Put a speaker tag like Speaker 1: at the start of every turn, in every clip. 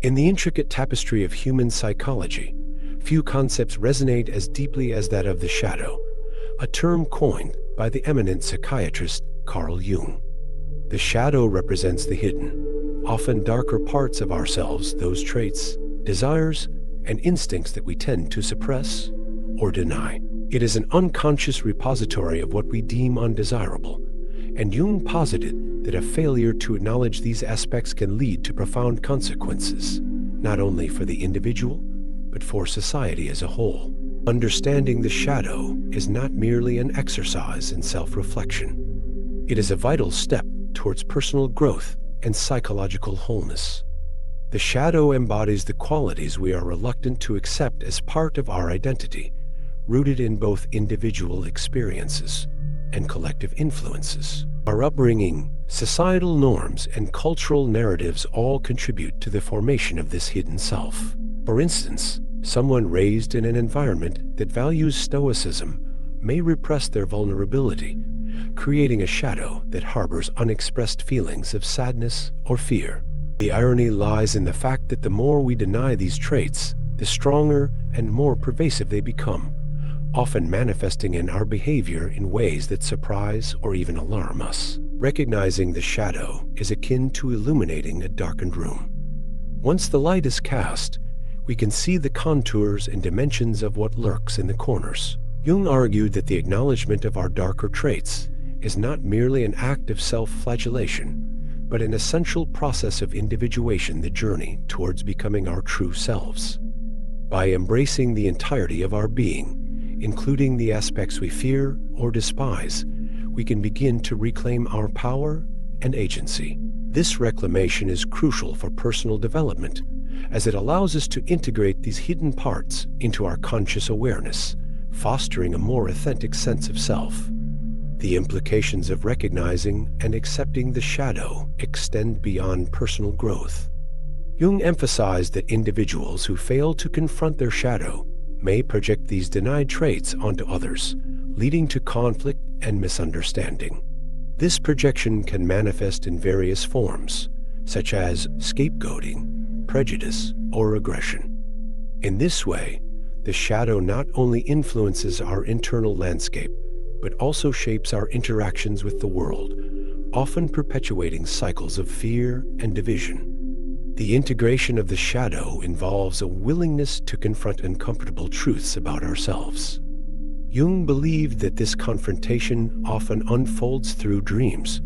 Speaker 1: In the intricate tapestry of human psychology, few concepts resonate as deeply as that of the shadow, a term coined by the eminent psychiatrist Carl Jung. The shadow represents the hidden, often darker parts of ourselves, those traits, desires, and instincts that we tend to suppress or deny. It is an unconscious repository of what we deem undesirable, and Jung posited that a failure to acknowledge these aspects can lead to profound consequences, not only for the individual, but for society as a whole. Understanding the shadow is not merely an exercise in self-reflection. It is a vital step towards personal growth and psychological wholeness. The shadow embodies the qualities we are reluctant to accept as part of our identity, rooted in both individual experiences and collective influences. Our upbringing, societal norms, and cultural narratives all contribute to the formation of this hidden self. For instance, someone raised in an environment that values stoicism may repress their vulnerability, creating a shadow that harbors unexpressed feelings of sadness or fear. The irony lies in the fact that the more we deny these traits, the stronger and more pervasive they become, often manifesting in our behavior in ways that surprise or even alarm us. Recognizing the shadow is akin to illuminating a darkened room. Once the light is cast, we can see the contours and dimensions of what lurks in the corners. Jung argued that the acknowledgement of our darker traits is not merely an act of self-flagellation, but an essential process of individuation, the journey towards becoming our true selves. By embracing the entirety of our being, including the aspects we fear or despise, we can begin to reclaim our power and agency. This reclamation is crucial for personal development, as it allows us to integrate these hidden parts into our conscious awareness, fostering a more authentic sense of self. The implications of recognizing and accepting the shadow extend beyond personal growth. Jung emphasized that individuals who fail to confront their shadow may project these denied traits onto others, leading to conflict and misunderstanding. This projection can manifest in various forms, such as scapegoating, prejudice, or aggression. In this way, the shadow not only influences our internal landscape, but also shapes our interactions with the world, often perpetuating cycles of fear and division. The integration of the shadow involves a willingness to confront uncomfortable truths about ourselves. Jung believed that this confrontation often unfolds through dreams,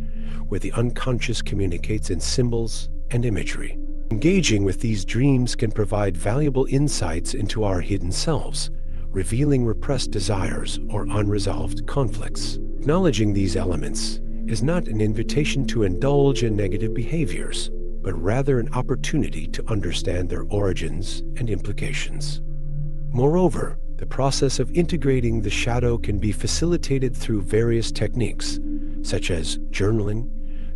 Speaker 1: where the unconscious communicates in symbols and imagery. Engaging with these dreams can provide valuable insights into our hidden selves, revealing repressed desires or unresolved conflicts. Acknowledging these elements is not an invitation to indulge in negative behaviors, but rather an opportunity to understand their origins and implications. Moreover, the process of integrating the shadow can be facilitated through various techniques, such as journaling,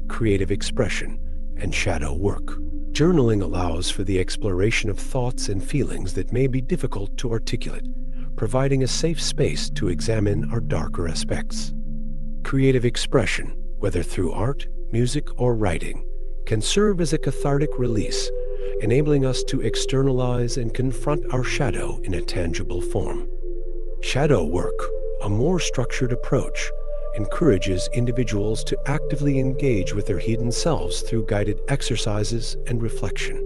Speaker 1: creative expression, and shadow work. Journaling allows for the exploration of thoughts and feelings that may be difficult to articulate, providing a safe space to examine our darker aspects. Creative expression, whether through art, music, or writing, can serve as a cathartic release, enabling us to externalize and confront our shadow in a tangible form. Shadow work, a more structured approach, encourages individuals to actively engage with their hidden selves through guided exercises and reflection.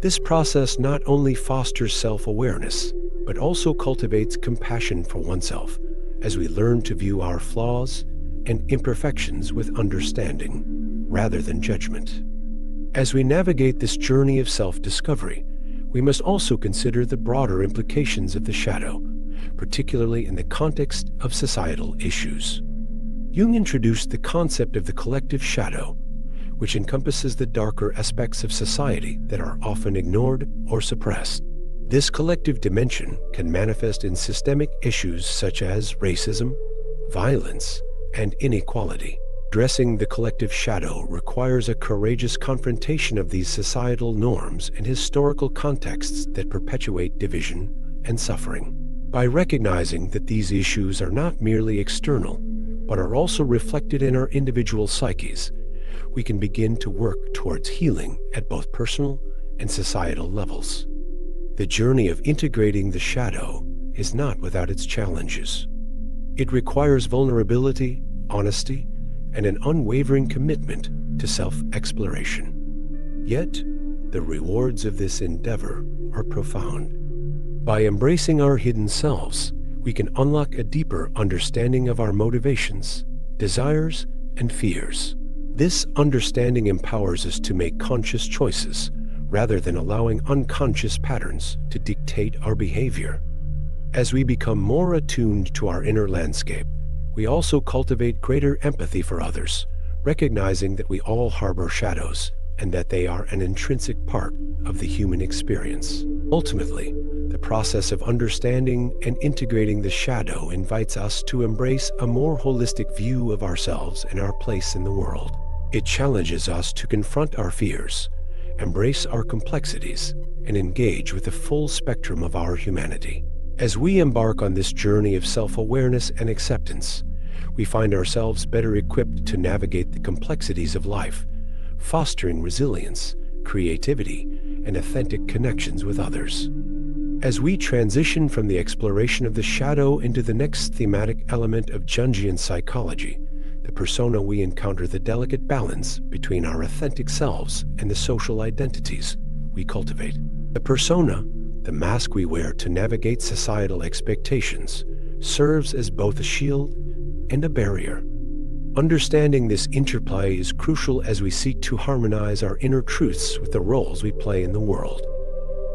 Speaker 1: This process not only fosters self-awareness, but also cultivates compassion for oneself, as we learn to view our flaws and imperfections with understanding, rather than judgment. As we navigate this journey of self-discovery, we must also consider the broader implications of the shadow, particularly in the context of societal issues. Jung introduced the concept of the collective shadow, which encompasses the darker aspects of society that are often ignored or suppressed. This collective dimension can manifest in systemic issues such as racism, violence, and inequality. Addressing the collective shadow requires a courageous confrontation of these societal norms and historical contexts that perpetuate division and suffering. By recognizing that these issues are not merely external, but are also reflected in our individual psyches, we can begin to work towards healing at both personal and societal levels. The journey of integrating the shadow is not without its challenges. It requires vulnerability, honesty, and an unwavering commitment to self-exploration. Yet, the rewards of this endeavor are profound. By embracing our hidden selves, we can unlock a deeper understanding of our motivations, desires, and fears. This understanding empowers us to make conscious choices rather than allowing unconscious patterns to dictate our behavior. As we become more attuned to our inner landscape, we also cultivate greater empathy for others, recognizing that we all harbor shadows and that they are an intrinsic part of the human experience. Ultimately, the process of understanding and integrating the shadow invites us to embrace a more holistic view of ourselves and our place in the world. It challenges us to confront our fears, embrace our complexities, and engage with the full spectrum of our humanity. As we embark on this journey of self-awareness and acceptance, we find ourselves better equipped to navigate the complexities of life, fostering resilience, creativity, and authentic connections with others. As we transition from the exploration of the shadow into the next thematic element of Jungian psychology, the persona, we encounter the delicate balance between our authentic selves and the social identities we cultivate. The persona, the mask we wear to navigate societal expectations, serves as both a shield and a barrier. Understanding this interplay is crucial as we seek to harmonize our inner truths with the roles we play in the world.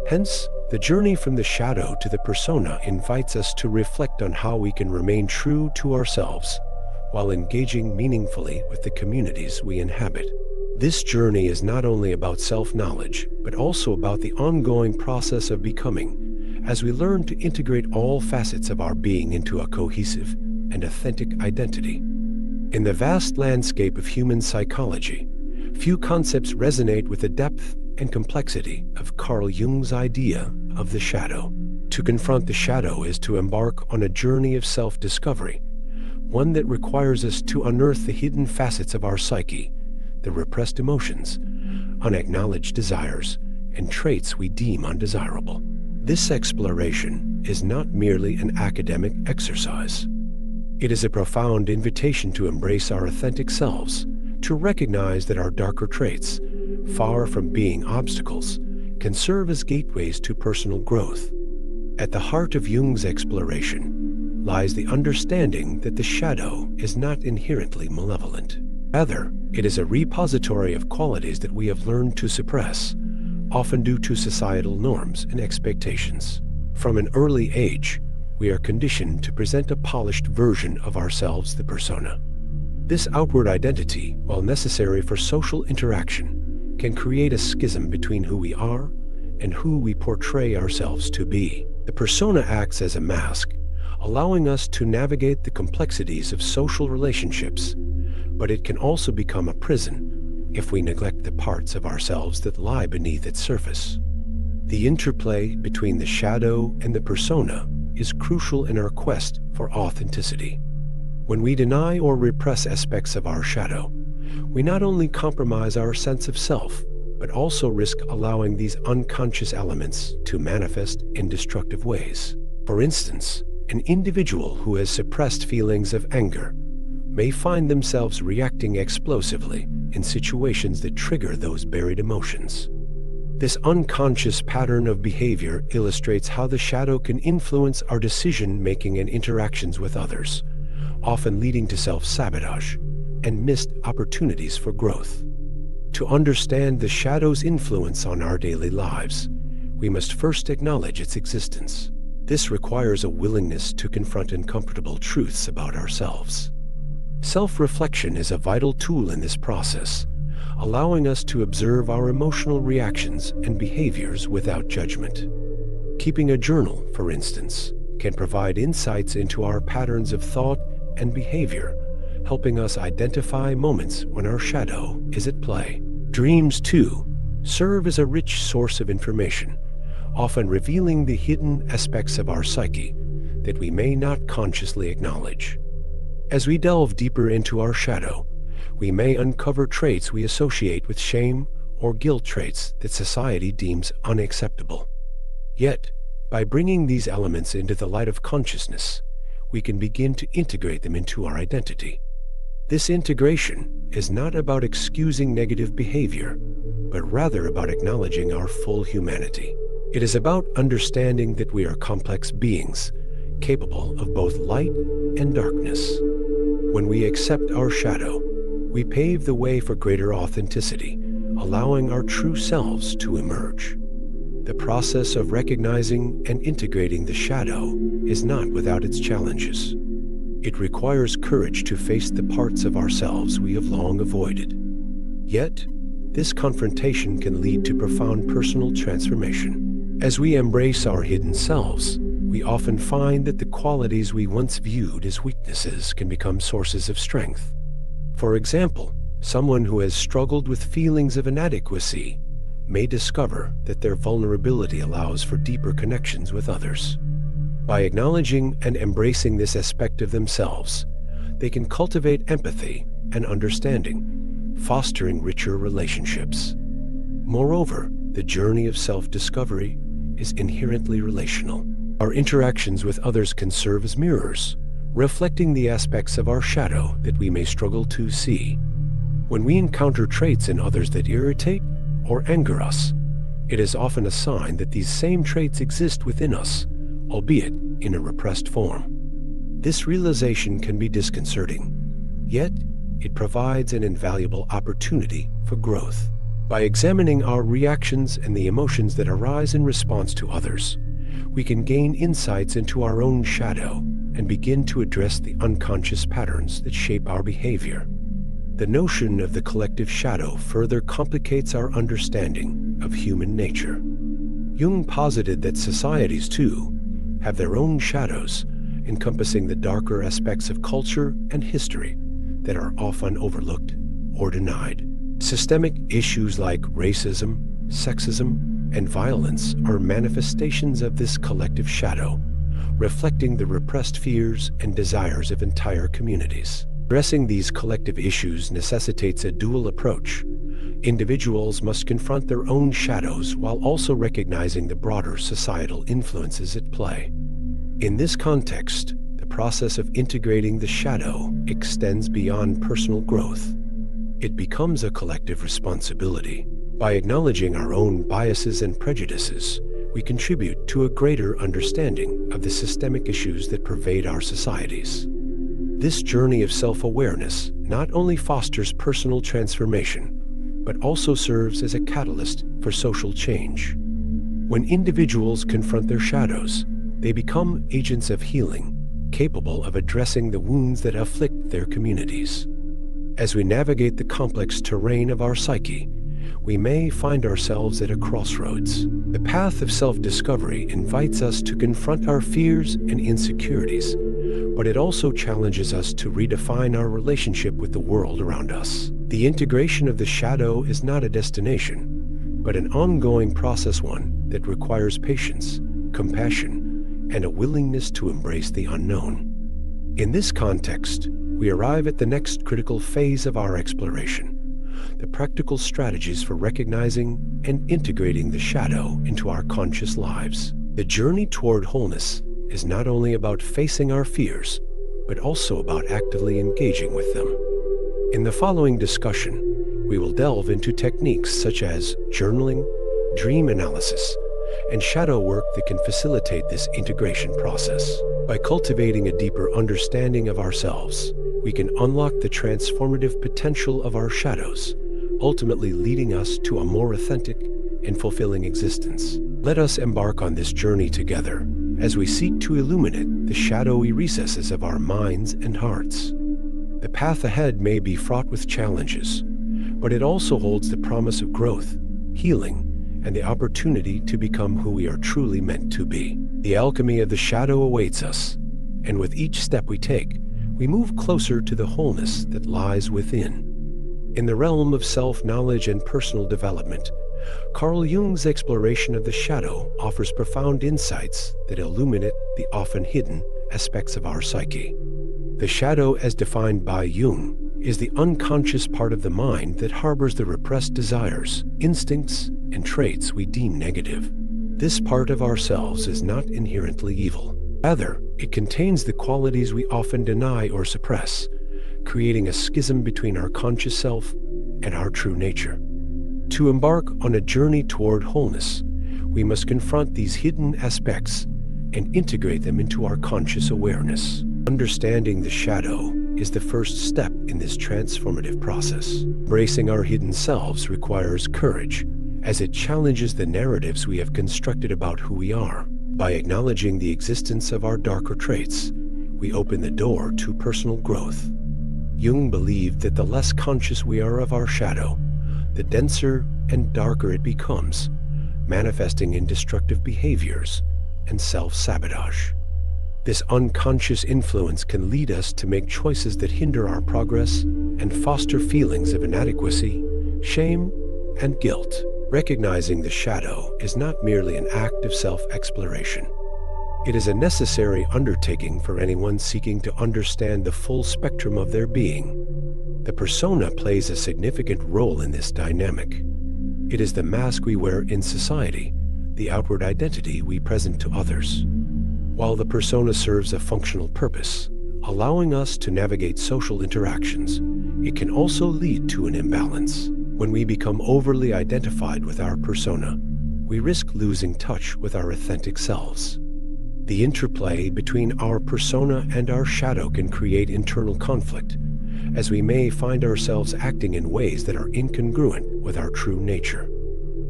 Speaker 1: Hence, the journey from the shadow to the persona invites us to reflect on how we can remain true to ourselves while engaging meaningfully with the communities we inhabit. This journey is not only about self-knowledge, but also about the ongoing process of becoming, as we learn to integrate all facets of our being into a cohesive and authentic identity. In the vast landscape of human psychology, few concepts resonate with the depth and complexity of Carl Jung's idea of the shadow. To confront the shadow is to embark on a journey of self-discovery, one that requires us to unearth the hidden facets of our psyche, the repressed emotions, unacknowledged desires, and traits we deem undesirable. This exploration is not merely an academic exercise. It is a profound invitation to embrace our authentic selves, to recognize that our darker traits, far from being obstacles, can serve as gateways to personal growth. At the heart of Jung's exploration lies the understanding that the shadow is not inherently malevolent. Rather, it is a repository of qualities that we have learned to suppress, often due to societal norms and expectations. From an early age, we are conditioned to present a polished version of ourselves, the persona. This outward identity, while necessary for social interaction, can create a schism between who we are and who we portray ourselves to be. The persona acts as a mask, allowing us to navigate the complexities of social relationships, but it can also become a prison if we neglect the parts of ourselves that lie beneath its surface. The interplay between the shadow and the persona is crucial in our quest for authenticity. When we deny or repress aspects of our shadow, we not only compromise our sense of self, but also risk allowing these unconscious elements to manifest in destructive ways. For instance, an individual who has suppressed feelings of anger may find themselves reacting explosively in situations that trigger those buried emotions. This unconscious pattern of behavior illustrates how the shadow can influence our decision-making and interactions with others, often leading to self-sabotage and missed opportunities for growth. To understand the shadow's influence on our daily lives, we must first acknowledge its existence. This requires a willingness to confront uncomfortable truths about ourselves. Self-reflection is a vital tool in this process, allowing us to observe our emotional reactions and behaviors without judgment. Keeping a journal, for instance, can provide insights into our patterns of thought and behavior, helping us identify moments when our shadow is at play. Dreams, too, serve as a rich source of information, often revealing the hidden aspects of our psyche that we may not consciously acknowledge. As we delve deeper into our shadow, we may uncover traits we associate with shame or guilt traits that society deems unacceptable. Yet, by bringing these elements into the light of consciousness, we can begin to integrate them into our identity. This integration is not about excusing negative behavior, but rather about acknowledging our full humanity. It is about understanding that we are complex beings, capable of both light and darkness. When we accept our shadow, we pave the way for greater authenticity, allowing our true selves to emerge. The process of recognizing and integrating the shadow is not without its challenges. It requires courage to face the parts of ourselves we have long avoided. Yet, this confrontation can lead to profound personal transformation. As we embrace our hidden selves, we often find that the qualities we once viewed as weaknesses can become sources of strength. For example, someone who has struggled with feelings of inadequacy may discover that their vulnerability allows for deeper connections with others. By acknowledging and embracing this aspect of themselves, they can cultivate empathy and understanding, fostering richer relationships. Moreover, the journey of self-discovery is inherently relational. Our interactions with others can serve as mirrors, reflecting the aspects of our shadow that we may struggle to see. When we encounter traits in others that irritate or anger us, it is often a sign that these same traits exist within us, albeit in a repressed form. This realization can be disconcerting, yet it provides an invaluable opportunity for growth. By examining our reactions and the emotions that arise in response to others, we can gain insights into our own shadow and begin to address the unconscious patterns that shape our behavior. The notion of the collective shadow further complicates our understanding of human nature. Jung posited that societies, too, have their own shadows, encompassing the darker aspects of culture and history that are often overlooked or denied. Systemic issues like racism, sexism, and violence are manifestations of this collective shadow, reflecting the repressed fears and desires of entire communities. Addressing these collective issues necessitates a dual approach. Individuals must confront their own shadows while also recognizing the broader societal influences at play. In this context, the process of integrating the shadow extends beyond personal growth. It becomes a collective responsibility. By acknowledging our own biases and prejudices, we contribute to a greater understanding of the systemic issues that pervade our societies. This journey of self-awareness not only fosters personal transformation, but also serves as a catalyst for social change. When individuals confront their shadows, they become agents of healing, capable of addressing the wounds that afflict their communities. As we navigate the complex terrain of our psyche, we may find ourselves at a crossroads. The path of self-discovery invites us to confront our fears and insecurities, but it also challenges us to redefine our relationship with the world around us. The integration of the shadow is not a destination, but an ongoing process, one that requires patience, compassion, and a willingness to embrace the unknown. In this context, we arrive at the next critical phase of our exploration: the practical strategies for recognizing and integrating the shadow into our conscious lives. The journey toward wholeness is not only about facing our fears, but also about actively engaging with them. In the following discussion, we will delve into techniques such as journaling, dream analysis, and shadow work that can facilitate this integration process. By cultivating a deeper understanding of ourselves, we can unlock the transformative potential of our shadows, ultimately leading us to a more authentic and fulfilling existence. Let us embark on this journey together as we seek to illuminate the shadowy recesses of our minds and hearts. The path ahead may be fraught with challenges, but it also holds the promise of growth, healing, and the opportunity to become who we are truly meant to be. The alchemy of the shadow awaits us, and with each step we take, we move closer to the wholeness that lies within. In the realm of self-knowledge and personal development, Carl Jung's exploration of the shadow offers profound insights that illuminate the often hidden aspects of our psyche. The shadow, as defined by Jung, is the unconscious part of the mind that harbors the repressed desires, instincts, and traits we deem negative. This part of ourselves is not inherently evil. Rather, it contains the qualities we often deny or suppress, creating a schism between our conscious self and our true nature. To embark on a journey toward wholeness, we must confront these hidden aspects and integrate them into our conscious awareness. Understanding the shadow is the first step in this transformative process. Embracing our hidden selves requires courage, as it challenges the narratives we have constructed about who we are. By acknowledging the existence of our darker traits, we open the door to personal growth. Jung believed that the less conscious we are of our shadow, the denser and darker it becomes, manifesting in destructive behaviors and self-sabotage. This unconscious influence can lead us to make choices that hinder our progress and foster feelings of inadequacy, shame, and guilt. Recognizing the shadow is not merely an act of self-exploration. It is a necessary undertaking for anyone seeking to understand the full spectrum of their being. The persona plays a significant role in this dynamic. It is the mask we wear in society, the outward identity we present to others. While the persona serves a functional purpose, allowing us to navigate social interactions, it can also lead to an imbalance. When we become overly identified with our persona, we risk losing touch with our authentic selves. The interplay between our persona and our shadow can create internal conflict, as we may find ourselves acting in ways that are incongruent with our true nature.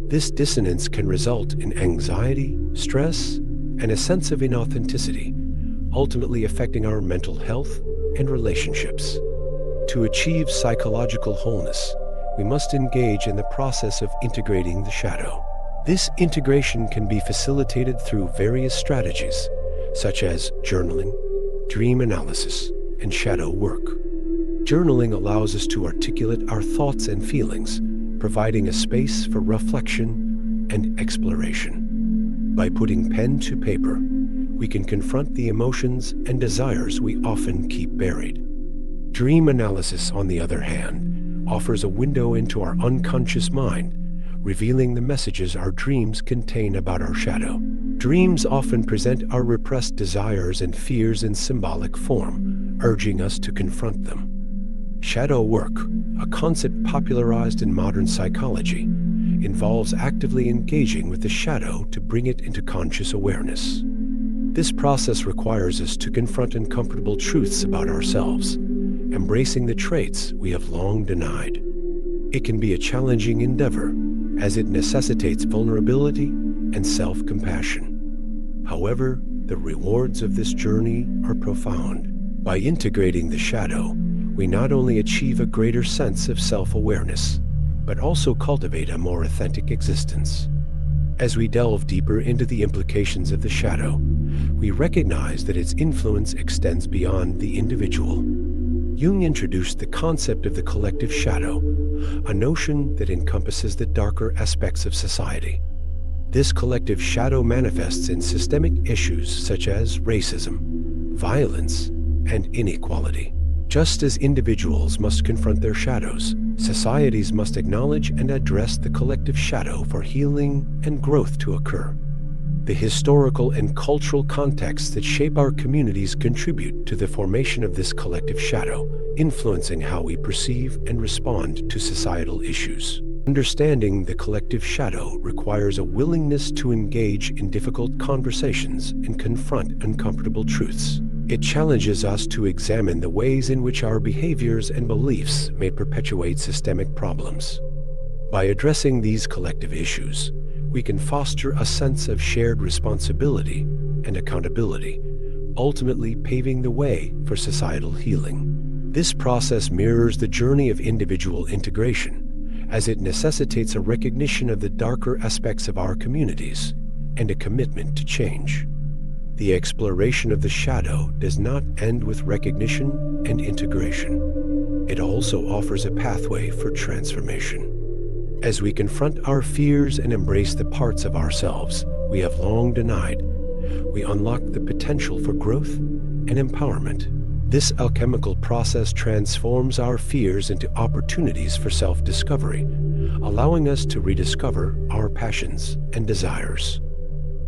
Speaker 1: This dissonance can result in anxiety, stress, and a sense of inauthenticity, ultimately affecting our mental health and relationships. To achieve psychological wholeness, we must engage in the process of integrating the shadow. This integration can be facilitated through various strategies, such as journaling, dream analysis, and shadow work. Journaling allows us to articulate our thoughts and feelings, providing a space for reflection and exploration. By putting pen to paper, we can confront the emotions and desires we often keep buried. Dream analysis, on the other hand, offers a window into our unconscious mind, revealing the messages our dreams contain about our shadow. Dreams often present our repressed desires and fears in symbolic form, urging us to confront them. Shadow work, a concept popularized in modern psychology, involves actively engaging with the shadow to bring it into conscious awareness. This process requires us to confront uncomfortable truths about ourselves, embracing the traits we have long denied. It can be a challenging endeavor, as it necessitates vulnerability and self-compassion. However, the rewards of this journey are profound. By integrating the shadow, we not only achieve a greater sense of self-awareness, but also cultivate a more authentic existence. As we delve deeper into the implications of the shadow, we recognize that its influence extends beyond the individual. Jung introduced the concept of the collective shadow, a notion that encompasses the darker aspects of society. This collective shadow manifests in systemic issues such as racism, violence, and inequality. Just as individuals must confront their shadows, societies must acknowledge and address the collective shadow for healing and growth to occur. The historical and cultural contexts that shape our communities contribute to the formation of this collective shadow, influencing how we perceive and respond to societal issues. Understanding the collective shadow requires a willingness to engage in difficult conversations and confront uncomfortable truths. It challenges us to examine the ways in which our behaviors and beliefs may perpetuate systemic problems. By addressing these collective issues, we can foster a sense of shared responsibility and accountability, ultimately paving the way for societal healing. This process mirrors the journey of individual integration, as it necessitates a recognition of the darker aspects of our communities and a commitment to change. The exploration of the shadow does not end with recognition and integration. It also offers a pathway for transformation. As we confront our fears and embrace the parts of ourselves we have long denied, we unlock the potential for growth and empowerment. This alchemical process transforms our fears into opportunities for self-discovery, allowing us to rediscover our passions and desires.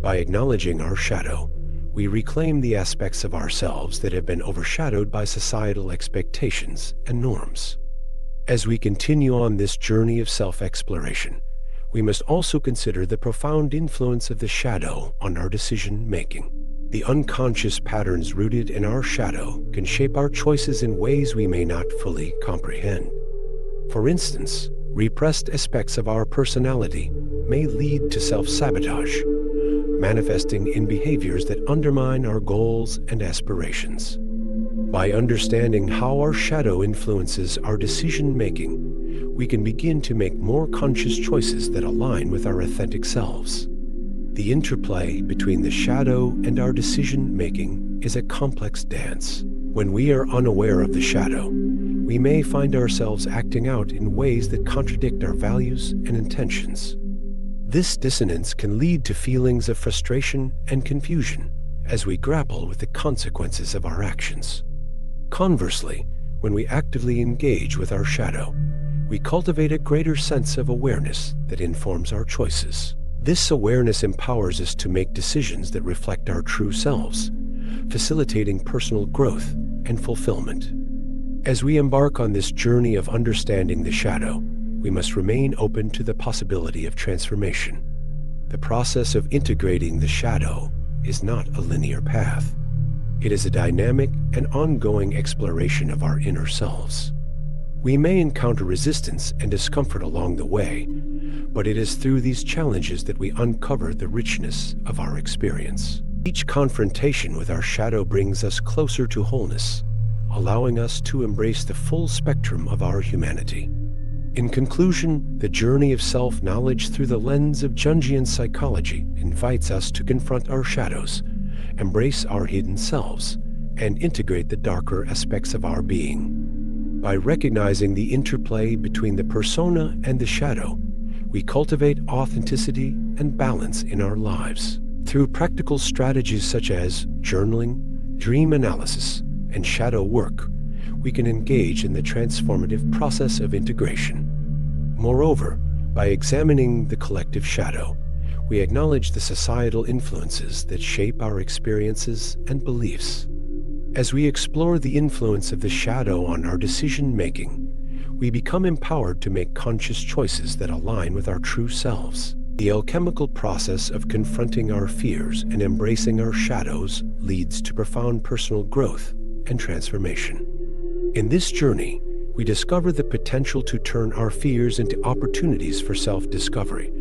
Speaker 1: By acknowledging our shadow, we reclaim the aspects of ourselves that have been overshadowed by societal expectations and norms. As we continue on this journey of self-exploration, we must also consider the profound influence of the shadow on our decision-making. The unconscious patterns rooted in our shadow can shape our choices in ways we may not fully comprehend. For instance, repressed aspects of our personality may lead to self-sabotage, manifesting in behaviors that undermine our goals and aspirations. By understanding how our shadow influences our decision-making, we can begin to make more conscious choices that align with our authentic selves. The interplay between the shadow and our decision-making is a complex dance. When we are unaware of the shadow, we may find ourselves acting out in ways that contradict our values and intentions. This dissonance can lead to feelings of frustration and confusion as we grapple with the consequences of our actions. Conversely, when we actively engage with our shadow, we cultivate a greater sense of awareness that informs our choices. This awareness empowers us to make decisions that reflect our true selves, facilitating personal growth and fulfillment. As we embark on this journey of understanding the shadow, we must remain open to the possibility of transformation. The process of integrating the shadow is not a linear path. It is a dynamic and ongoing exploration of our inner selves. We may encounter resistance and discomfort along the way, but it is through these challenges that we uncover the richness of our experience. Each confrontation with our shadow brings us closer to wholeness, allowing us to embrace the full spectrum of our humanity. In conclusion, the journey of self-knowledge through the lens of Jungian psychology invites us to confront our shadows, embrace our hidden selves, and integrate the darker aspects of our being. By recognizing the interplay between the persona and the shadow, we cultivate authenticity and balance in our lives. Through practical strategies such as journaling, dream analysis, and shadow work, we can engage in the transformative process of integration. Moreover, by examining the collective shadow, we acknowledge the societal influences that shape our experiences and beliefs. As we explore the influence of the shadow on our decision-making, we become empowered to make conscious choices that align with our true selves. The alchemical process of confronting our fears and embracing our shadows leads to profound personal growth and transformation. In this journey, we discover the potential to turn our fears into opportunities for self-discovery,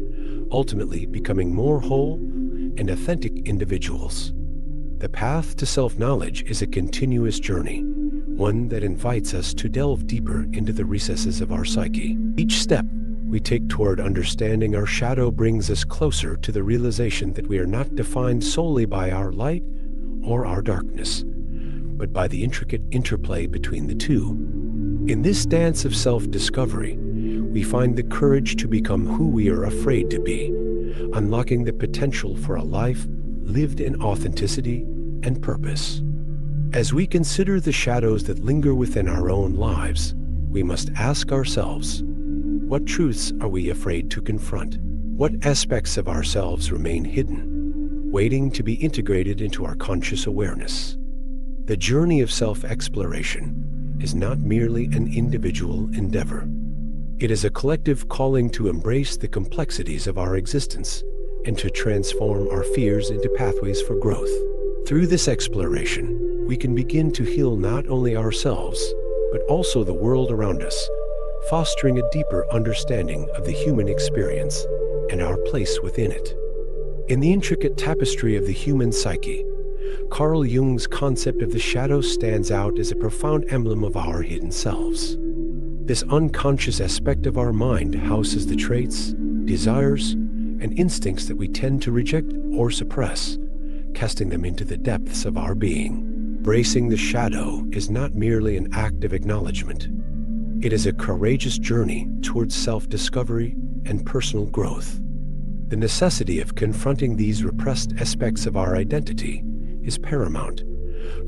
Speaker 1: ultimately becoming more whole and authentic individuals. The path to self-knowledge is a continuous journey, one that invites us to delve deeper into the recesses of our psyche. Each step we take toward understanding our shadow brings us closer to the realization that we are not defined solely by our light or our darkness, but by the intricate interplay between the two. In this dance of self-discovery, we find the courage to become who we are afraid to be, unlocking the potential for a life lived in authenticity and purpose. As we consider the shadows that linger within our own lives, we must ask ourselves, what truths are we afraid to confront? What aspects of ourselves remain hidden, waiting to be integrated into our conscious awareness? The journey of self-exploration is not merely an individual endeavor. It is a collective calling to embrace the complexities of our existence and to transform our fears into pathways for growth. Through this exploration, we can begin to heal not only ourselves, but also the world around us, fostering a deeper understanding of the human experience and our place within it. In the intricate tapestry of the human psyche, Carl Jung's concept of the shadow stands out as a profound emblem of our hidden selves. This unconscious aspect of our mind houses the traits, desires, and instincts that we tend to reject or suppress, casting them into the depths of our being. Embracing the shadow is not merely an act of acknowledgement. It is a courageous journey towards self-discovery and personal growth. The necessity of confronting these repressed aspects of our identity is paramount,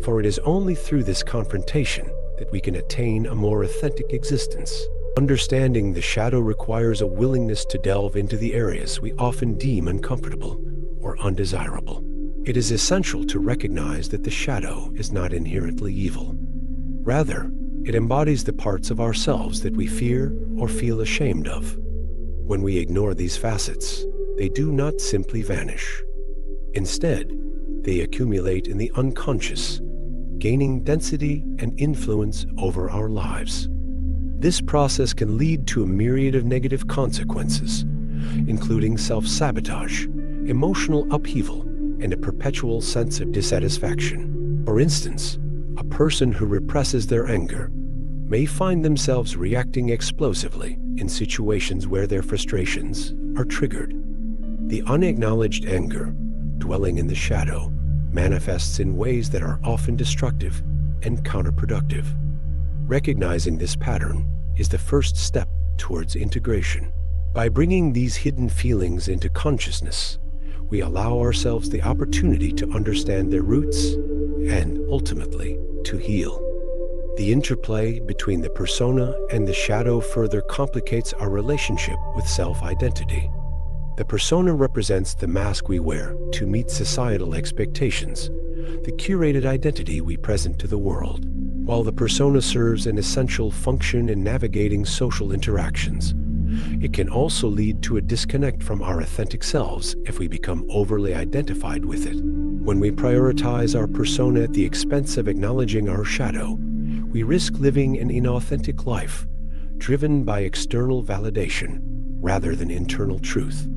Speaker 1: For it is only through this confrontation that we can attain a more authentic existence. Understanding the shadow requires a willingness to delve into the areas we often deem uncomfortable or undesirable. It is essential to recognize that the shadow is not inherently evil. Rather, it embodies the parts of ourselves that we fear or feel ashamed of. When we ignore these facets, they do not simply vanish. Instead, they accumulate in the unconscious, gaining density and influence over our lives. This process can lead to a myriad of negative consequences, including self-sabotage, emotional upheaval, and a perpetual sense of dissatisfaction. For instance, a person who represses their anger may find themselves reacting explosively in situations where their frustrations are triggered. The unacknowledged anger, dwelling in the shadow, manifests in ways that are often destructive and counterproductive. Recognizing this pattern is the first step towards integration. By bringing these hidden feelings into consciousness, we allow ourselves the opportunity to understand their roots and, ultimately, to heal. The interplay between the persona and the shadow further complicates our relationship with self-identity. The persona represents the mask we wear to meet societal expectations, the curated identity we present to the world. While the persona serves an essential function in navigating social interactions, it can also lead to a disconnect from our authentic selves if we become overly identified with it. When we prioritize our persona at the expense of acknowledging our shadow, we risk living an inauthentic life, driven by external validation rather than internal truth.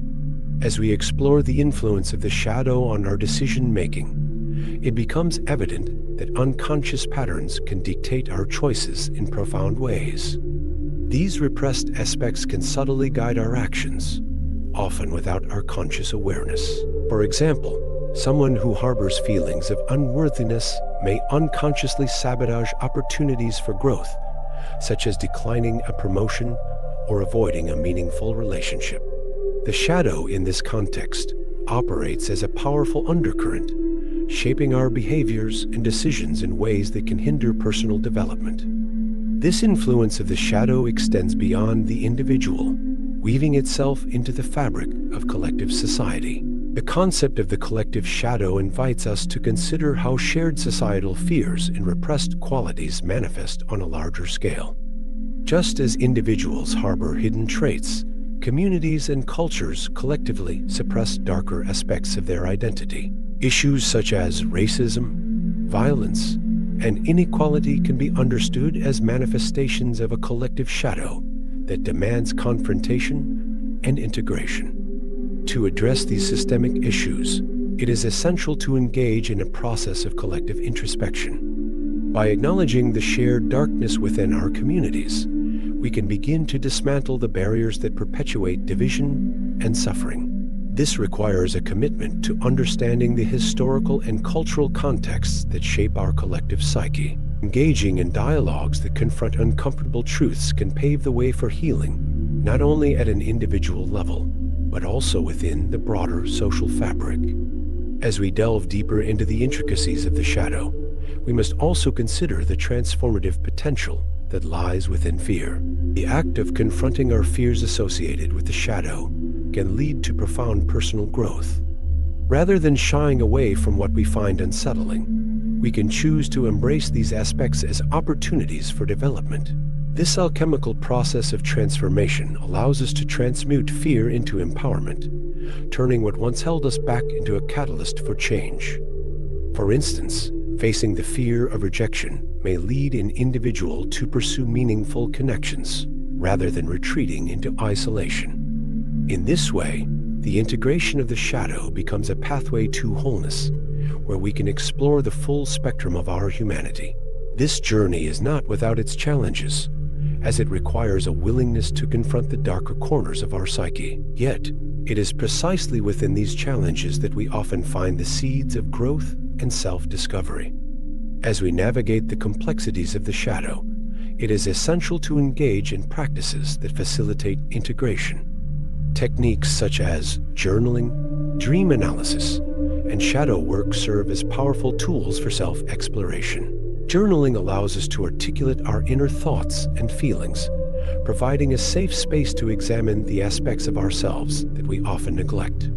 Speaker 1: As we explore the influence of the shadow on our decision-making, it becomes evident that unconscious patterns can dictate our choices in profound ways. These repressed aspects can subtly guide our actions, often without our conscious awareness. For example, someone who harbors feelings of unworthiness may unconsciously sabotage opportunities for growth, such as declining a promotion or avoiding a meaningful relationship. The shadow in this context operates as a powerful undercurrent, shaping our behaviors and decisions in ways that can hinder personal development. This influence of the shadow extends beyond the individual, weaving itself into the fabric of collective society. The concept of the collective shadow invites us to consider how shared societal fears and repressed qualities manifest on a larger scale. Just as individuals harbor hidden traits, communities and cultures collectively suppress darker aspects of their identity. Issues such as racism, violence, and inequality can be understood as manifestations of a collective shadow that demands confrontation and integration. To address these systemic issues, it is essential to engage in a process of collective introspection. By acknowledging the shared darkness within our communities, we can begin to dismantle the barriers that perpetuate division and suffering. This requires a commitment to understanding the historical and cultural contexts that shape our collective psyche. Engaging in dialogues that confront uncomfortable truths can pave the way for healing, not only at an individual level, but also within the broader social fabric. As we delve deeper into the intricacies of the shadow, we must also consider the transformative potential that lies within fear. The act of confronting our fears associated with the shadow can lead to profound personal growth. Rather than shying away from what we find unsettling, we can choose to embrace these aspects as opportunities for development. This alchemical process of transformation allows us to transmute fear into empowerment, turning what once held us back into a catalyst for change. For instance, facing the fear of rejection may lead an individual to pursue meaningful connections, rather than retreating into isolation. In this way, the integration of the shadow becomes a pathway to wholeness, where we can explore the full spectrum of our humanity. This journey is not without its challenges, as it requires a willingness to confront the darker corners of our psyche. Yet, it is precisely within these challenges that we often find the seeds of growth and self-discovery. As we navigate the complexities of the shadow, it is essential to engage in practices that facilitate integration. Techniques such as journaling, dream analysis, and shadow work serve as powerful tools for self-exploration. Journaling allows us to articulate our inner thoughts and feelings, providing a safe space to examine the aspects of ourselves that we often neglect.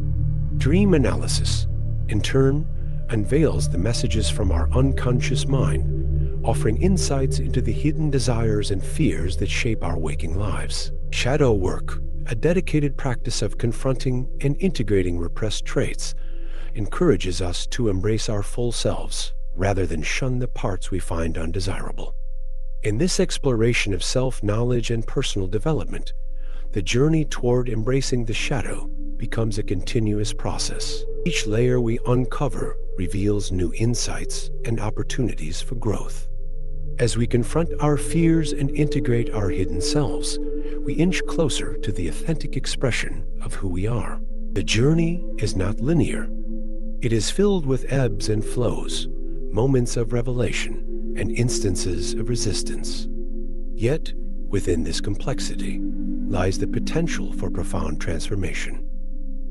Speaker 1: Dream analysis, in turn, unveils the messages from our unconscious mind, offering insights into the hidden desires and fears that shape our waking lives. Shadow work, a dedicated practice of confronting and integrating repressed traits, encourages us to embrace our full selves rather than shun the parts we find undesirable. In this exploration of self-knowledge and personal development, the journey toward embracing the shadow becomes a continuous process. Each layer we uncover reveals new insights and opportunities for growth. As we confront our fears and integrate our hidden selves, we inch closer to the authentic expression of who we are. The journey is not linear. It is filled with ebbs and flows, moments of revelation, and instances of resistance. Yet, within this complexity lies the potential for profound transformation.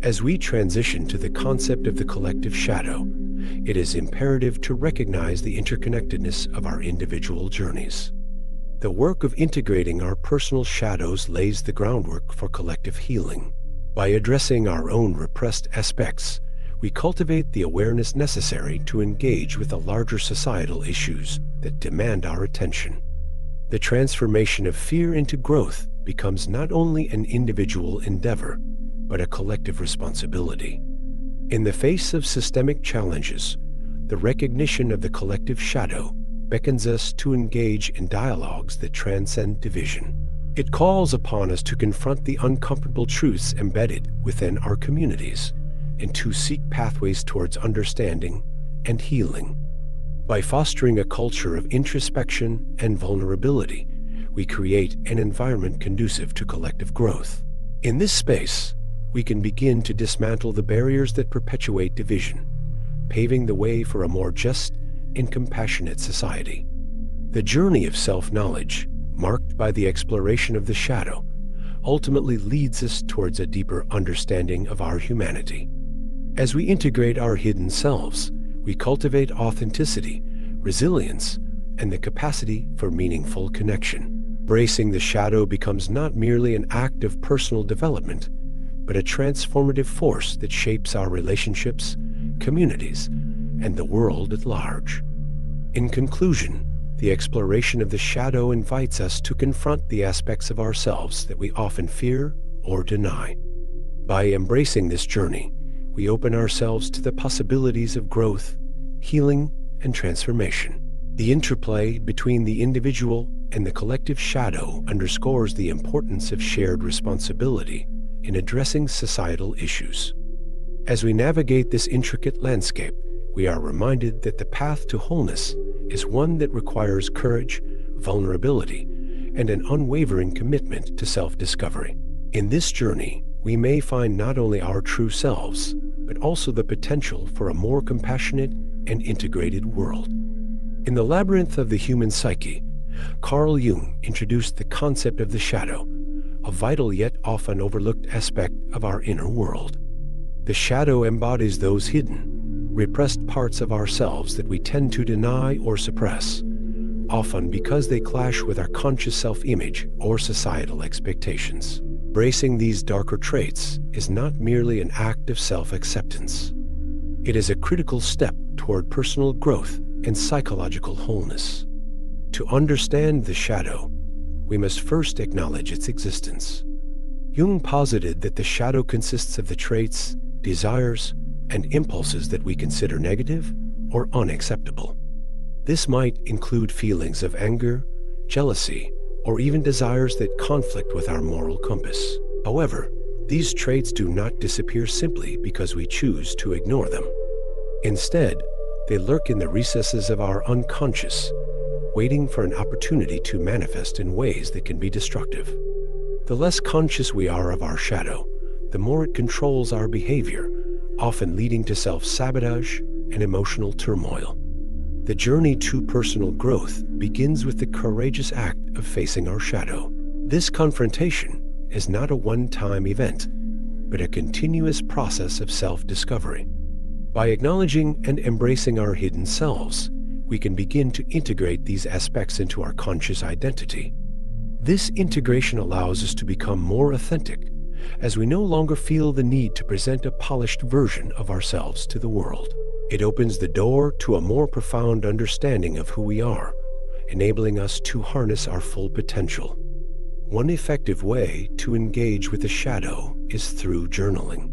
Speaker 1: As we transition to the concept of the collective shadow, it is imperative to recognize the interconnectedness of our individual journeys. The work of integrating our personal shadows lays the groundwork for collective healing. By addressing our own repressed aspects, we cultivate the awareness necessary to engage with the larger societal issues that demand our attention. The transformation of fear into growth becomes not only an individual endeavor, but a collective responsibility. In the face of systemic challenges, the recognition of the collective shadow beckons us to engage in dialogues that transcend division. It calls upon us to confront the uncomfortable truths embedded within our communities and to seek pathways towards understanding and healing. By fostering a culture of introspection and vulnerability, we create an environment conducive to collective growth. In this space, we can begin to dismantle the barriers that perpetuate division, paving the way for a more just and compassionate society. The journey of self-knowledge, marked by the exploration of the shadow, ultimately leads us towards a deeper understanding of our humanity. As we integrate our hidden selves, we cultivate authenticity, resilience, and the capacity for meaningful connection. Embracing the shadow becomes not merely an act of personal development, but a transformative force that shapes our relationships, communities, and the world at large. In conclusion, the exploration of the shadow invites us to confront the aspects of ourselves that we often fear or deny. By embracing this journey, we open ourselves to the possibilities of growth, healing, and transformation. The interplay between the individual and the collective shadow underscores the importance of shared responsibility in addressing societal issues. As we navigate this intricate landscape, we are reminded that the path to wholeness is one that requires courage, vulnerability, and an unwavering commitment to self-discovery. In this journey, we may find not only our true selves, but also the potential for a more compassionate and integrated world. In the labyrinth of the human psyche, Carl Jung introduced the concept of the shadow, a vital yet often overlooked aspect of our inner world. The shadow embodies those hidden, repressed parts of ourselves that we tend to deny or suppress, often because they clash with our conscious self-image or societal expectations. Embracing these darker traits is not merely an act of self-acceptance. It is a critical step toward personal growth and psychological wholeness. To understand the shadow, we must first acknowledge its existence. Jung posited that the shadow consists of the traits, desires, and impulses that we consider negative or unacceptable. This might include feelings of anger, jealousy, or even desires that conflict with our moral compass. However, these traits do not disappear simply because we choose to ignore them. Instead, they lurk in the recesses of our unconscious, waiting for an opportunity to manifest in ways that can be destructive. The less conscious we are of our shadow, the more it controls our behavior, often leading to self-sabotage and emotional turmoil. The journey to personal growth begins with the courageous act of facing our shadow. This confrontation is not a one-time event, but a continuous process of self-discovery. By acknowledging and embracing our hidden selves, we can begin to integrate these aspects into our conscious identity. This integration allows us to become more authentic, as we no longer feel the need to present a polished version of ourselves to the world. It opens the door to a more profound understanding of who we are, enabling us to harness our full potential. One effective way to engage with the shadow is through journaling.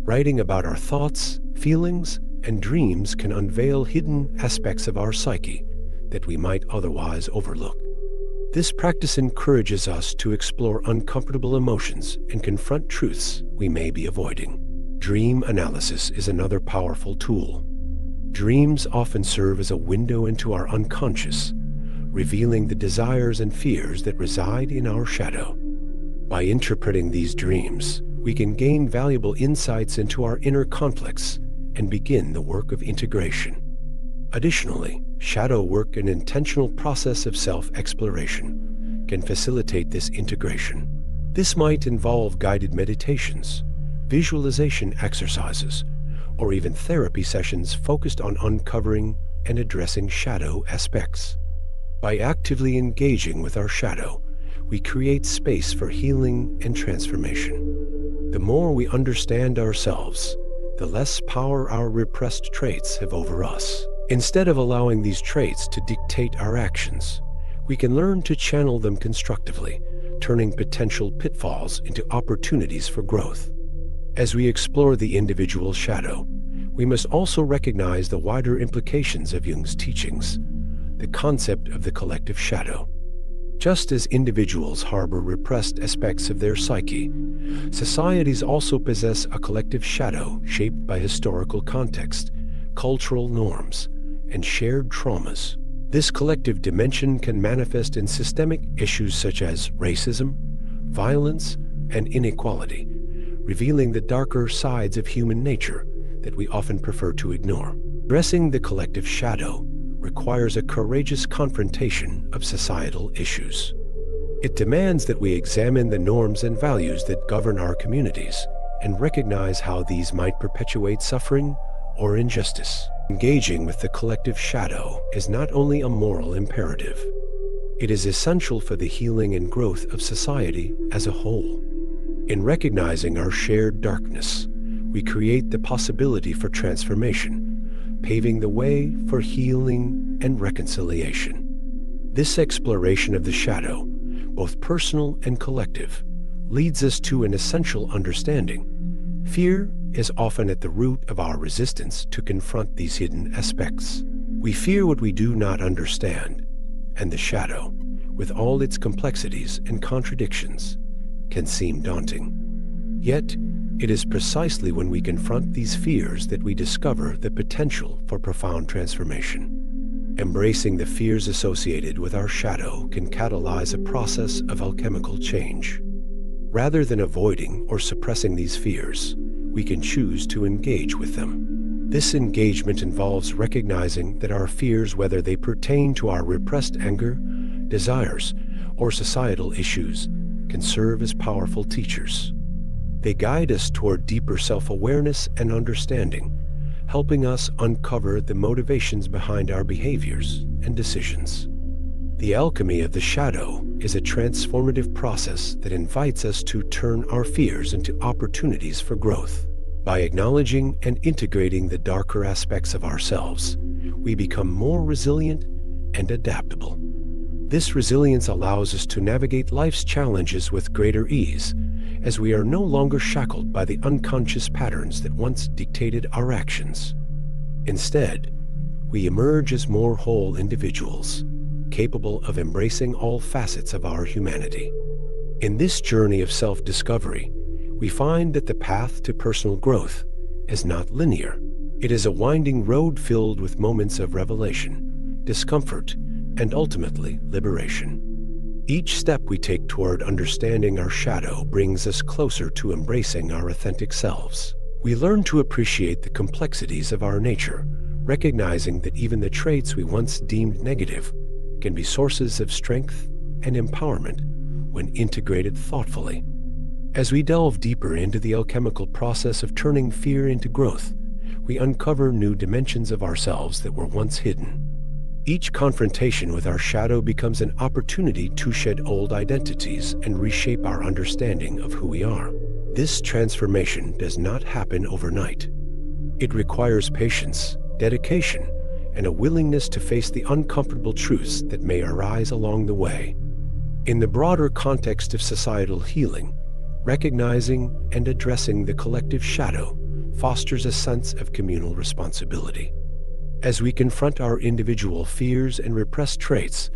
Speaker 1: Writing about our thoughts, feelings, and dreams can unveil hidden aspects of our psyche that we might otherwise overlook. This practice encourages us to explore uncomfortable emotions and confront truths we may be avoiding. Dream analysis is another powerful tool. Dreams often serve as a window into our unconscious, revealing the desires and fears that reside in our shadow. By interpreting these dreams, we can gain valuable insights into our inner conflicts and begin the work of integration. Additionally, shadow work, an intentional process of self-exploration, can facilitate this integration. This might involve guided meditations, visualization exercises, or even therapy sessions focused on uncovering and addressing shadow aspects. By actively engaging with our shadow, we create space for healing and transformation. The more we understand ourselves, the less power our repressed traits have over us. Instead of allowing these traits to dictate our actions, we can learn to channel them constructively, turning potential pitfalls into opportunities for growth. As we explore the individual shadow, we must also recognize the wider implications of Jung's teachings, the concept of the collective shadow. Just as individuals harbor repressed aspects of their psyche, societies also possess a collective shadow shaped by historical context, cultural norms, and shared traumas. This collective dimension can manifest in systemic issues such as racism, violence, and inequality, revealing the darker sides of human nature that we often prefer to ignore. Addressing the collective shadow requires a courageous confrontation of societal issues. It demands that we examine the norms and values that govern our communities and recognize how these might perpetuate suffering or injustice. Engaging with the collective shadow is not only a moral imperative, it is essential for the healing and growth of society as a whole. In recognizing our shared darkness, we create the possibility for transformation, paving the way for healing and reconciliation. This exploration of the shadow, both personal and collective, leads us to an essential understanding. Fear is often at the root of our resistance to confront these hidden aspects. We fear what we do not understand, and the shadow, with all its complexities and contradictions, can seem daunting. Yet, it is precisely when we confront these fears that we discover the potential for profound transformation. Embracing the fears associated with our shadow can catalyze a process of alchemical change. Rather than avoiding or suppressing these fears, we can choose to engage with them. This engagement involves recognizing that our fears, whether they pertain to our repressed anger, desires, or societal issues, can serve as powerful teachers. They guide us toward deeper self-awareness and understanding, helping us uncover the motivations behind our behaviors and decisions. The alchemy of the shadow is a transformative process that invites us to turn our fears into opportunities for growth. By acknowledging and integrating the darker aspects of ourselves, we become more resilient and adaptable. This resilience allows us to navigate life's challenges with greater ease, as we are no longer shackled by the unconscious patterns that once dictated our actions. Instead, we emerge as more whole individuals, capable of embracing all facets of our humanity. In this journey of self-discovery, we find that the path to personal growth is not linear. It is a winding road filled with moments of revelation, discomfort, and ultimately liberation. Each step we take toward understanding our shadow brings us closer to embracing our authentic selves. We learn to appreciate the complexities of our nature, recognizing that even the traits we once deemed negative can be sources of strength and empowerment when integrated thoughtfully. As we delve deeper into the alchemical process of turning fear into growth, we uncover new dimensions of ourselves that were once hidden. Each confrontation with our shadow becomes an opportunity to shed old identities and reshape our understanding of who we are. This transformation does not happen overnight. It requires patience, dedication, and a willingness to face the uncomfortable truths that may arise along the way. In the broader context of societal healing, recognizing and addressing the collective shadow fosters a sense of communal responsibility. As we confront our individual fears and repressed traits,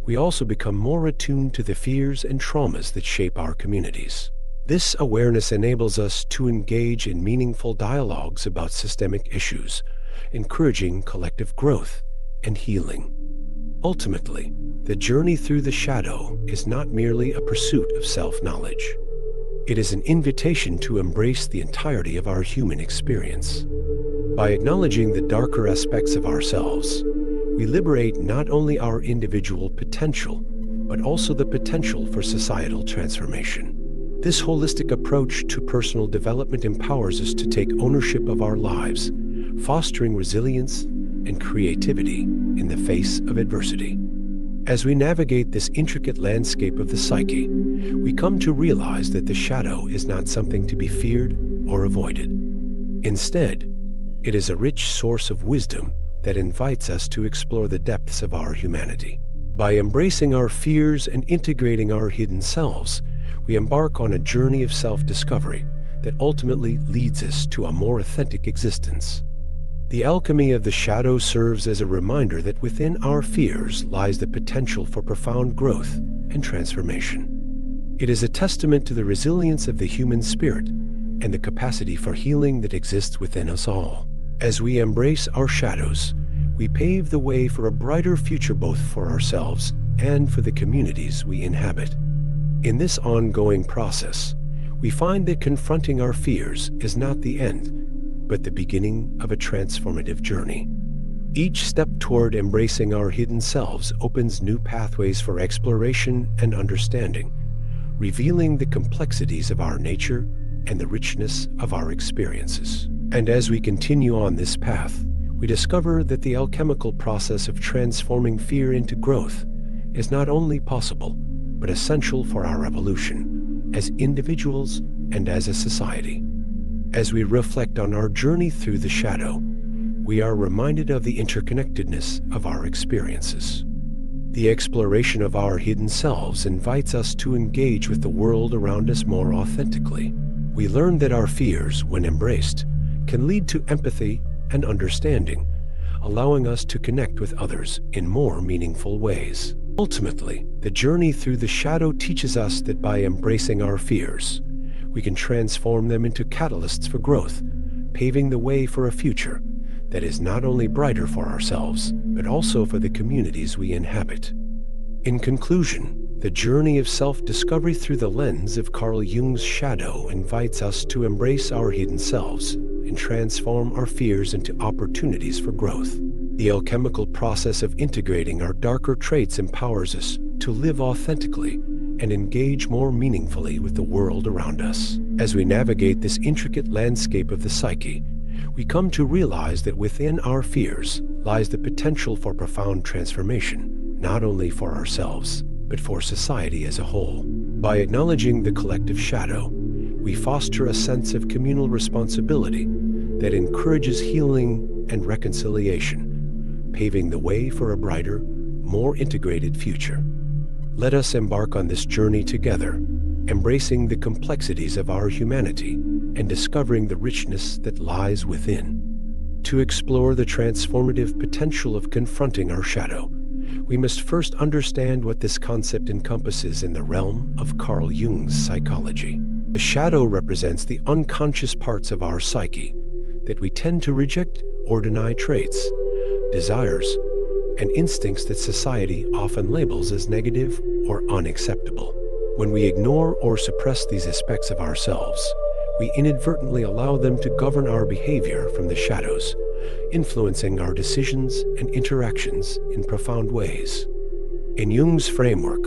Speaker 1: we also become more attuned to the fears and traumas that shape our communities. This awareness enables us to engage in meaningful dialogues about systemic issues, encouraging collective growth and healing. Ultimately, the journey through the shadow is not merely a pursuit of self-knowledge. It is an invitation to embrace the entirety of our human experience. By acknowledging the darker aspects of ourselves, we liberate not only our individual potential, but also the potential for societal transformation. This holistic approach to personal development empowers us to take ownership of our lives, fostering resilience and creativity in the face of adversity. As we navigate this intricate landscape of the psyche, we come to realize that the shadow is not something to be feared or avoided. Instead, it is a rich source of wisdom that invites us to explore the depths of our humanity. By embracing our fears and integrating our hidden selves, we embark on a journey of self-discovery that ultimately leads us to a more authentic existence. The alchemy of the shadow serves as a reminder that within our fears lies the potential for profound growth and transformation. It is a testament to the resilience of the human spirit and the capacity for healing that exists within us all. As we embrace our shadows, we pave the way for a brighter future both for ourselves and for the communities we inhabit. In this ongoing process, we find that confronting our fears is not the end, but the beginning of a transformative journey. Each step toward embracing our hidden selves opens new pathways for exploration and understanding, revealing the complexities of our nature and the richness of our experiences. And as we continue on this path, we discover that the alchemical process of transforming fear into growth is not only possible, but essential for our evolution as individuals and as a society. As we reflect on our journey through the shadow, we are reminded of the interconnectedness of our experiences. The exploration of our hidden selves invites us to engage with the world around us more authentically. We learn that our fears, when embraced, can lead to empathy and understanding, allowing us to connect with others in more meaningful ways. Ultimately, the journey through the shadow teaches us that by embracing our fears, we can transform them into catalysts for growth, paving the way for a future that is not only brighter for ourselves, but also for the communities we inhabit. In conclusion, the journey of self-discovery through the lens of Carl Jung's shadow invites us to embrace our hidden selves and transform our fears into opportunities for growth. The alchemical process of integrating our darker traits empowers us to live authentically and engage more meaningfully with the world around us. As we navigate this intricate landscape of the psyche, we come to realize that within our fears lies the potential for profound transformation, not only for ourselves, but for society as a whole. By acknowledging the collective shadow, we foster a sense of communal responsibility that encourages healing and reconciliation, paving the way for a brighter, more integrated future. Let us embark on this journey together, embracing the complexities of our humanity and discovering the richness that lies within. To explore the transformative potential of confronting our shadow, we must first understand what this concept encompasses in the realm of Carl Jung's psychology. The shadow represents the unconscious parts of our psyche that we tend to reject or deny traits, desires, and instincts that society often labels as negative or unacceptable. When we ignore or suppress these aspects of ourselves, we inadvertently allow them to govern our behavior from the shadows, influencing our decisions and interactions in profound ways. In Jung's framework,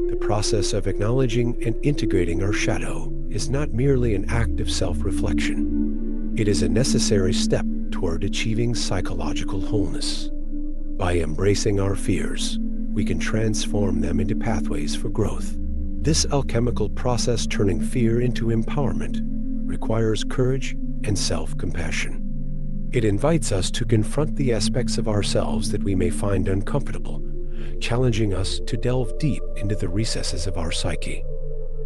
Speaker 1: the process of acknowledging and integrating our shadow is not merely an act of self-reflection. It is a necessary step toward achieving psychological wholeness. By embracing our fears, we can transform them into pathways for growth. This alchemical process, turning fear into empowerment, requires courage and self-compassion. It invites us to confront the aspects of ourselves that we may find uncomfortable, challenging us to delve deep into the recesses of our psyche.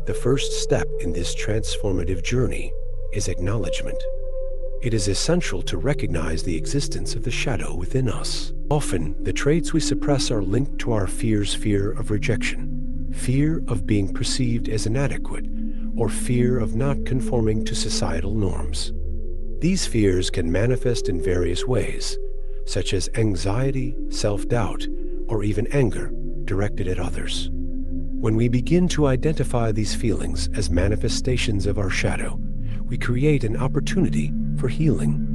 Speaker 1: The first step in this transformative journey is acknowledgement. It is essential to recognize the existence of the shadow within us. Often, the traits we suppress are linked to our fear of rejection, fear of being perceived as inadequate, or fear of not conforming to societal norms. These fears can manifest in various ways, such as anxiety, self-doubt, or even anger directed at others. When we begin to identify these feelings as manifestations of our shadow, we create an opportunity for healing.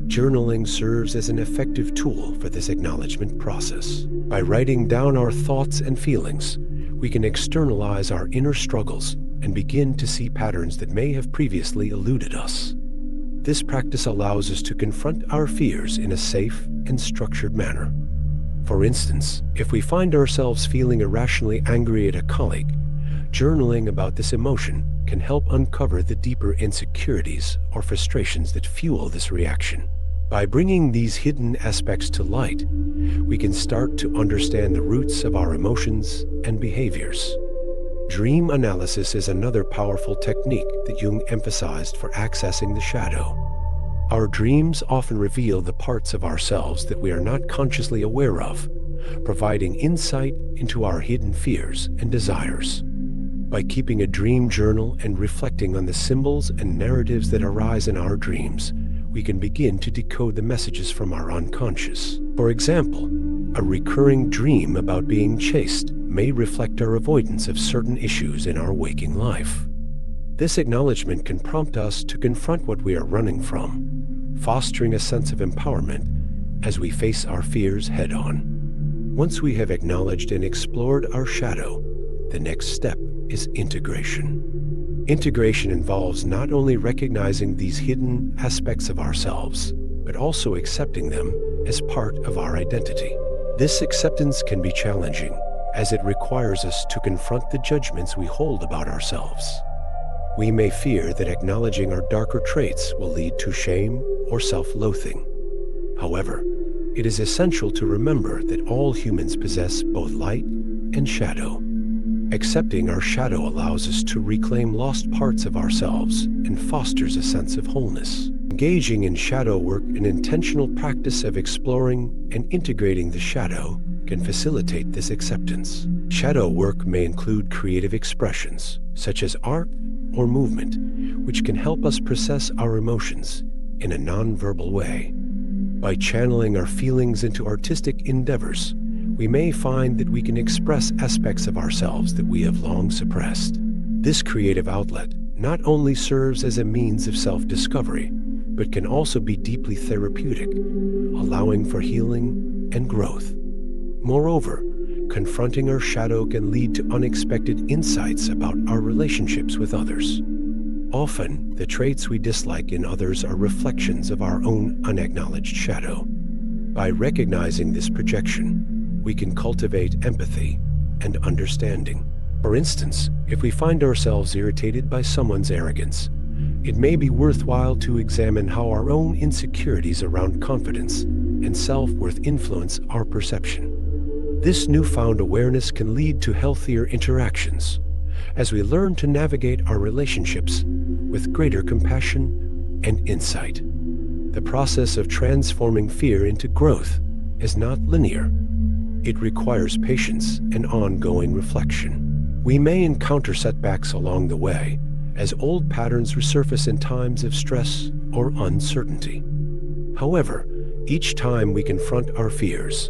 Speaker 1: Journaling serves as an effective tool for this acknowledgement process. By writing down our thoughts and feelings, we can externalize our inner struggles and begin to see patterns that may have previously eluded us. This practice allows us to confront our fears in a safe and structured manner. For instance, if we find ourselves feeling irrationally angry at a colleague, journaling about this emotion can help uncover the deeper insecurities or frustrations that fuel this reaction. By bringing these hidden aspects to light, we can start to understand the roots of our emotions and behaviors. Dream analysis is another powerful technique that Jung emphasized for accessing the shadow. Our dreams often reveal the parts of ourselves that we are not consciously aware of, providing insight into our hidden fears and desires. By keeping a dream journal and reflecting on the symbols and narratives that arise in our dreams, we can begin to decode the messages from our unconscious. For example, a recurring dream about being chased may reflect our avoidance of certain issues in our waking life. This acknowledgement can prompt us to confront what we are running from, fostering a sense of empowerment as we face our fears head-on. Once we have acknowledged and explored our shadow, the next step is integration. Integration involves not only recognizing these hidden aspects of ourselves, but also accepting them as part of our identity. This acceptance can be challenging, as it requires us to confront the judgments we hold about ourselves. We may fear that acknowledging our darker traits will lead to shame or self-loathing. However, it is essential to remember that all humans possess both light and shadow. Accepting our shadow allows us to reclaim lost parts of ourselves and fosters a sense of wholeness. Engaging in shadow work, an intentional practice of exploring and integrating the shadow, can facilitate this acceptance. Shadow work may include creative expressions, such as art or movement, which can help us process our emotions in a nonverbal way. By channeling our feelings into artistic endeavors, we may find that we can express aspects of ourselves that we have long suppressed. This creative outlet not only serves as a means of self-discovery, but can also be deeply therapeutic, allowing for healing and growth. Moreover, confronting our shadow can lead to unexpected insights about our relationships with others. Often, the traits we dislike in others are reflections of our own unacknowledged shadow. By recognizing this projection, we can cultivate empathy and understanding. For instance, if we find ourselves irritated by someone's arrogance, it may be worthwhile to examine how our own insecurities around confidence and self-worth influence our perception. This newfound awareness can lead to healthier interactions, as we learn to navigate our relationships with greater compassion and insight. The process of transforming fear into growth is not linear. It requires patience and ongoing reflection. We may encounter setbacks along the way, as old patterns resurface in times of stress or uncertainty. However, each time we confront our fears,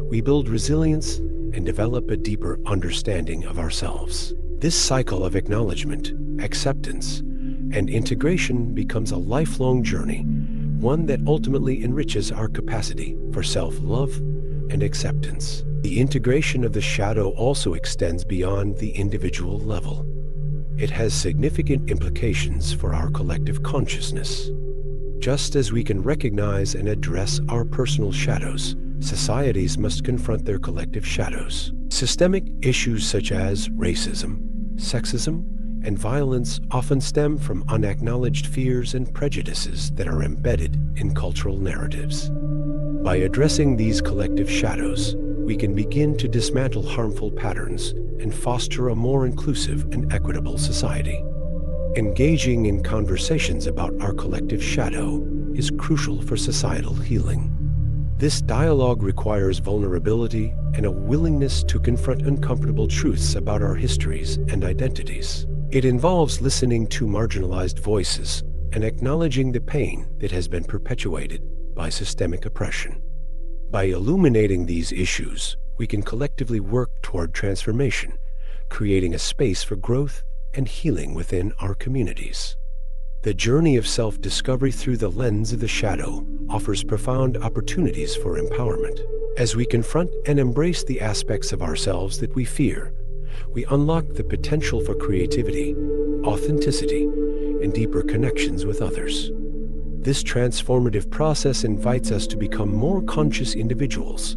Speaker 1: we build resilience and develop a deeper understanding of ourselves. This cycle of acknowledgement, acceptance, and integration becomes a lifelong journey, one that ultimately enriches our capacity for self-love and acceptance. The integration of the shadow also extends beyond the individual level. It has significant implications for our collective consciousness. Just as we can recognize and address our personal shadows, societies must confront their collective shadows. Systemic issues such as racism, sexism, and violence often stem from unacknowledged fears and prejudices that are embedded in cultural narratives. By addressing these collective shadows, we can begin to dismantle harmful patterns and foster a more inclusive and equitable society. Engaging in conversations about our collective shadow is crucial for societal healing. This dialogue requires vulnerability and a willingness to confront uncomfortable truths about our histories and identities. It involves listening to marginalized voices and acknowledging the pain that has been perpetuated by systemic oppression. By illuminating these issues, we can collectively work toward transformation, creating a space for growth and healing within our communities. The journey of self-discovery through the lens of the shadow offers profound opportunities for empowerment. As we confront and embrace the aspects of ourselves that we fear, we unlock the potential for creativity, authenticity, and deeper connections with others. This transformative process invites us to become more conscious individuals,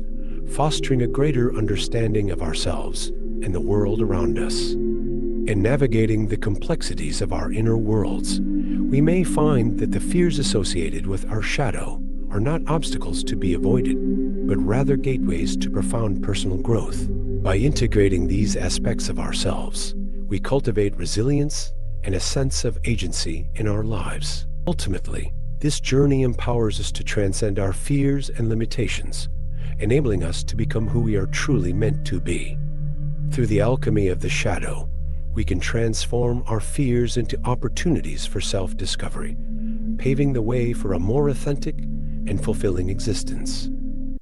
Speaker 1: fostering a greater understanding of ourselves and the world around us. In navigating the complexities of our inner worlds, we may find that the fears associated with our shadow are not obstacles to be avoided, but rather gateways to profound personal growth. By integrating these aspects of ourselves, we cultivate resilience and a sense of agency in our lives. Ultimately, this journey empowers us to transcend our fears and limitations, enabling us to become who we are truly meant to be. Through the alchemy of the shadow, we can transform our fears into opportunities for self-discovery, paving the way for a more authentic and fulfilling existence.